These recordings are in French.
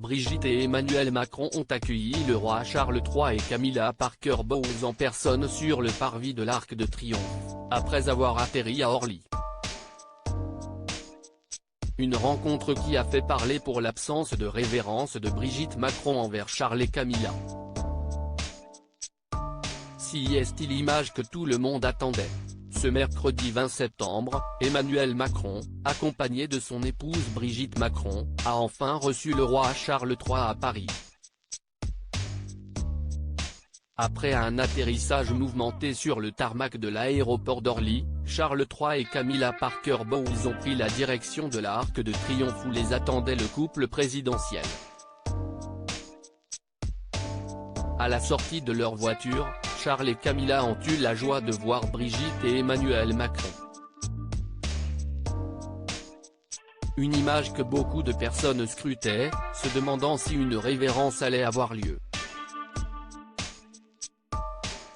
Brigitte et Emmanuel Macron ont accueilli le roi Charles III et Camilla Parker Bowles en personne sur le parvis de l'Arc de Triomphe, après avoir atterri à Orly. Une rencontre qui a fait parler pour l'absence de révérence de Brigitte Macron envers Charles et Camilla. Si est l'image que tout le monde attendait. Ce mercredi 20 septembre, Emmanuel Macron, accompagné de son épouse Brigitte Macron, a enfin reçu le roi Charles III à Paris. Après un atterrissage mouvementé sur le tarmac de l'aéroport d'Orly, Charles III et Camilla Parker Bowles ont pris la direction de l'Arc de Triomphe où les attendait le couple présidentiel. À la sortie de leur voiture, Charles et Camilla ont eu la joie de voir Brigitte et Emmanuel Macron. Une image que beaucoup de personnes scrutaient, se demandant si une révérence allait avoir lieu.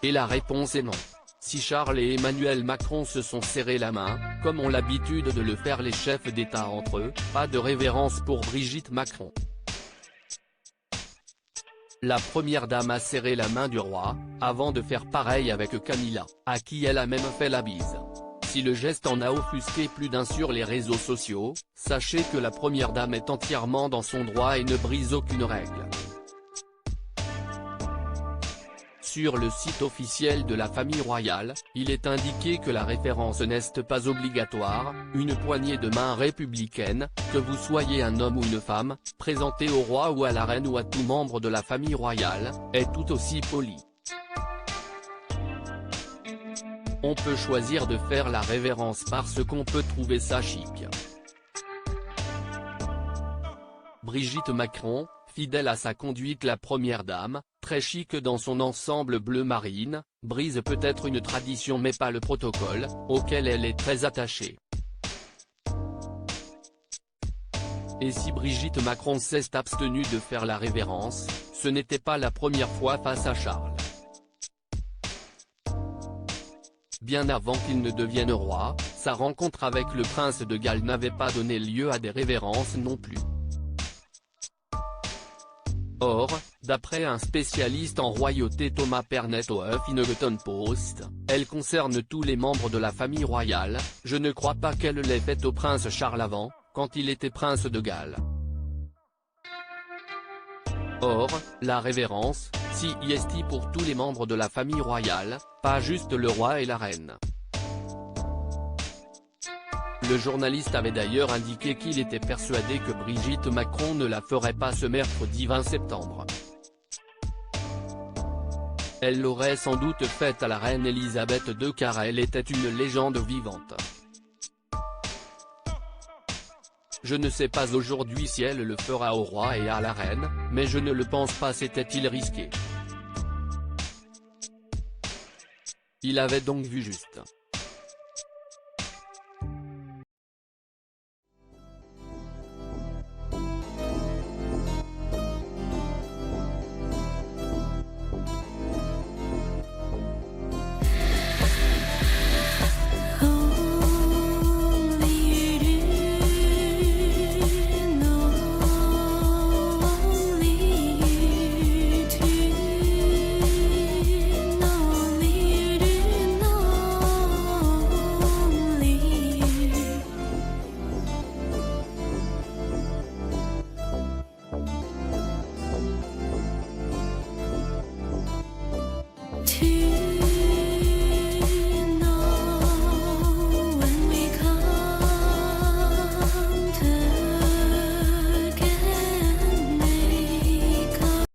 Et la réponse est non. Si Charles et Emmanuel Macron se sont serrés la main, comme ont l'habitude de le faire les chefs d'État entre eux, pas de révérence pour Brigitte Macron. La première dame a serré la main du roi, avant de faire pareil avec Camilla, à qui elle a même fait la bise. Si le geste en a offusqué plus d'un sur les réseaux sociaux, sachez que la première dame est entièrement dans son droit et ne brise aucune règle. Sur le site officiel de la famille royale, il est indiqué que la référence n'est pas obligatoire, une poignée de main républicaine, que vous soyez un homme ou une femme, présentée au roi ou à la reine ou à tout membre de la famille royale, est tout aussi poli. On peut choisir de faire la révérence parce qu'on peut trouver ça chic. Brigitte Macron, fidèle à sa conduite la première dame, très chic dans son ensemble bleu marine, brise peut-être une tradition mais pas le protocole, auquel elle est très attachée. Et si Brigitte Macron s'est abstenue de faire la révérence, ce n'était pas la première fois face à Charles. Bien avant qu'il ne devienne roi, sa rencontre avec le prince de Galles n'avait pas donné lieu à des révérences non plus. Or, d'après un spécialiste en royauté Thomas Pernet au Huffington Post, elle concerne tous les membres de la famille royale, je ne crois pas qu'elle l'ait faite au prince Charles avant, quand il était prince de Galles. Or, la révérence, si est pour tous les membres de la famille royale, pas juste le roi et la reine. Le journaliste avait d'ailleurs indiqué qu'il était persuadé que Brigitte Macron ne la ferait pas ce mercredi 20 septembre. Elle l'aurait sans doute faite à la reine Elisabeth II car elle était une légende vivante. Je ne sais pas aujourd'hui si elle le fera au roi et à la reine, mais je ne le pense pas, c'était-il risqué. Il avait donc vu juste.